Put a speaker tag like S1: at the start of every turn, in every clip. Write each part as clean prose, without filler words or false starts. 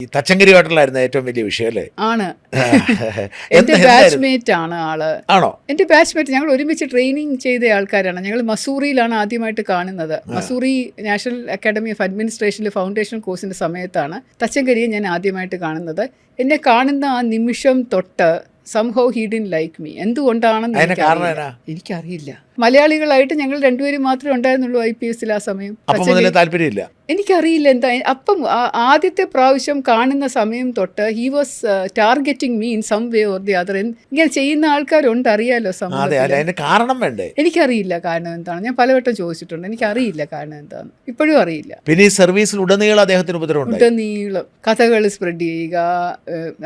S1: ഈ തച്ചങ്കരിയായിട്ടുള്ളായിരുന്നു ഏറ്റവും വലിയ വിഷയം അല്ലേ?
S2: ആണ്. എന്റെ ബാച്ച്മേറ്റ് ആണ് ആള്.
S1: ആണോ?
S2: എന്റെ ബാച്ച്മേറ്റ്. ഞങ്ങൾ ഒരുമിച്ച് ട്രെയിനിങ് ചെയ്ത ആൾക്കാരാണ്. ഞങ്ങൾ മസൂറിയിലാണ് ആദ്യമായിട്ട് കാണുന്നത്. മസൂറി നാഷണൽ അക്കാഡമി ഓഫ് അഡ്മിനിസ്ട്രേഷനിൽ ഫൗണ്ടേഷൻ കോഴ്സിന്റെ സമയത്താണ് തച്ചങ്കരിയെ ഞാൻ ആദ്യമായിട്ട് കാണുന്നത്. എന്നെ കാണുന്ന ആ നിമിഷം തൊട്ട് somehow he didn't like me. എന്തുകൊണ്ടാണെന്ന് എനിക്കറിയില്ല. മലയാളികളായിട്ട് ഞങ്ങൾ രണ്ടുപേരും മാത്രമേ ഉണ്ടായിരുന്നുള്ളൂ IPS ആ സമയം.
S1: താല്പര്യമില്ല.
S2: എനിക്കറിയില്ല എന്താ. അപ്പം ആദ്യത്തെ പ്രാവശ്യം കാണുന്ന സമയം തൊട്ട് he was targeting me in some way or the other. ഇങ്ങനെ ചെയ്യുന്ന ആൾക്കാരുണ്ട്, അറിയാലോ സമൂഹത്തിൽ.
S1: കാരണം വേണ്ടേ?
S2: എനിക്കറിയില്ല കാരണം എന്താണ്. ഞാൻ പലവട്ടം ചോദിച്ചിട്ടുണ്ട്, എനിക്കറിയില്ല കാരണം എന്താണ്, ഇപ്പോഴും അറിയില്ല.
S1: പിന്നെ ഈ സർവീസിൽ ഉടനീളം അദ്ദേഹത്തിന്
S2: ഉടനീളം കഥകൾ സ്പ്രെഡ് ചെയ്യുക,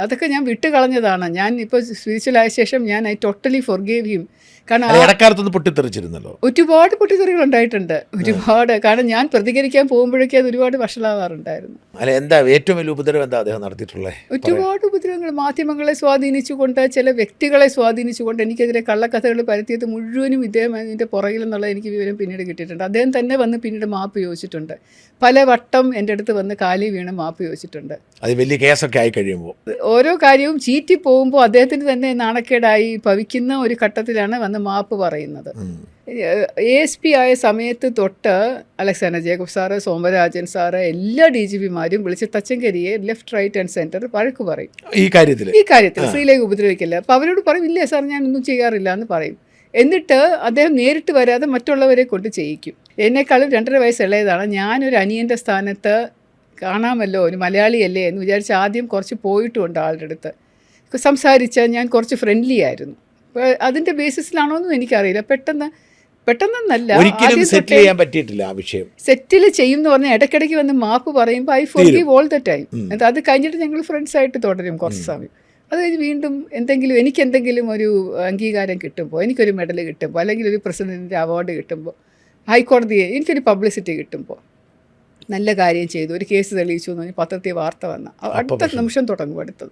S2: അതൊക്കെ ഞാൻ വിട്ടുകളഞ്ഞതാണ്. ഞാൻ ഇപ്പോൾ സ്പിരിച്വലായ ശേഷം ഞാൻ ഐ ടോട്ടലി ഫോർഗേവ് ഹിം. കാരണം
S1: പൊട്ടിത്തെറിച്ചിരുന്നല്ലോ,
S2: ഒരുപാട് പൊട്ടിത്തെറികൾ ഉണ്ടായിട്ടുണ്ട്, ഒരുപാട്. കാരണം ഞാൻ പ്രതികരിക്കാൻ പോകുമ്പോഴേക്കും അത് ഒരുപാട് വഷളാവാറുണ്ടായിരുന്നു.
S1: എന്താ ഏറ്റവും വലിയ ഉപദ്രവം എന്താ അദ്ദേഹം നടത്തിയിട്ടുള്ളത്?
S2: ഒരുപാട് ഉപദ്രവങ്ങൾ. മാധ്യമങ്ങളെ സ്വാധീനിച്ചുകൊണ്ട്, ചില വ്യക്തികളെ സ്വാധീനിച്ചുകൊണ്ട് എനിക്കെതിരെ കള്ളക്കഥകൾ പരത്തിയത് മുഴുവനും ഇദ്ദേഹം അതിൻ്റെ പുറകിലെന്നുള്ള എനിക്ക് വിവരം പിന്നീട് കിട്ടിയിട്ടുണ്ട്. അദ്ദേഹം തന്നെ വന്ന് പിന്നീട് മാപ്പ് ചോദിച്ചിട്ടുണ്ട്. പല വട്ടം എൻ്റെ അടുത്ത് വന്ന് കാലി വീണ് മാപ്പ് ചോദിച്ചിട്ടുണ്ട്.
S1: അത് വലിയ കേസൊക്കെ ആയി കഴിയുമ്പോൾ
S2: ഓരോ കാര്യവും ചീറ്റി പോകുമ്പോൾ അദ്ദേഹത്തിന് തന്നെ നാണക്കേടായി ഭവിക്കുന്ന ഒരു ഘട്ടത്തിലാണ് വന്ന് മാപ്പ് പറയുന്നത്. ASP ആയ സമയത്ത് തൊട്ട് Alexander Jacob sir, Somarajan sir, എല്ലാ DGPമാരും വിളിച്ച് തച്ചങ്കരിയെ ലെഫ്റ്റ് റൈറ്റ് ആൻഡ് സെൻറ്റർ വഴക്ക് പറയും ഈ കാര്യത്തിൽ സ്ത്രീലേഖ ഉപദ്രവിക്കില്ല. അപ്പോൾ അവരോട് പറയും, ഇല്ല സാർ ഞാനൊന്നും ചെയ്യാറില്ല എന്ന് പറയും. എന്നിട്ട് അദ്ദേഹം നേരിട്ട് വരാതെ മറ്റുള്ളവരെ കൊണ്ട് ചെയ്യിക്കും. എന്നെക്കാളും 2.5 വയസ്സ് ഇളയതാണ്. ഞാനൊരു അനിയൻ്റെ സ്ഥാനത്ത് കാണാമല്ലോ, ഒരു മലയാളിയല്ലേ എന്ന് വിചാരിച്ച് ആദ്യം കുറച്ച് പോയിട്ടുമുണ്ട് ആളുടെ അടുത്ത് സംസാരിച്ച. ഞാൻ കുറച്ച് ഫ്രണ്ട്ലി ആയിരുന്നു. അതിൻ്റെ ബേസിസിലാണോന്നും എനിക്കറിയില്ല. പെട്ടെന്നല്ല സെറ്റിൽ ചെയ്യും എന്ന് പറഞ്ഞാൽ ഇടയ്ക്കിടയ്ക്ക് വന്ന് മാപ്പ് പറയുമ്പോൾ I forgive all the time. അത് കഴിഞ്ഞിട്ട് ഞങ്ങൾ ഫ്രണ്ട്സായിട്ട് തുടരും കുറച്ച് സമയം. അത് കഴിഞ്ഞ് വീണ്ടും എനിക്കെന്തെങ്കിലും ഒരു അംഗീകാരം കിട്ടുമ്പോൾ, എനിക്കൊരു മെഡൽ കിട്ടുമ്പോൾ, അല്ലെങ്കിൽ ഒരു പ്രസിഡൻറ്റിൻ്റെ അവാർഡ് കിട്ടുമ്പോൾ, ഹൈക്കോടതിയെ എനിക്കൊരു പബ്ലിസിറ്റി കിട്ടുമ്പോൾ, നല്ല കാര്യം ചെയ്തു, ഒരു കേസ് തെളിയിച്ചു എന്ന് പറഞ്ഞ് പത്രത്തിൽ വാർത്ത വന്ന അടുത്ത നിമിഷം തുടങ്ങും അടുത്തത്.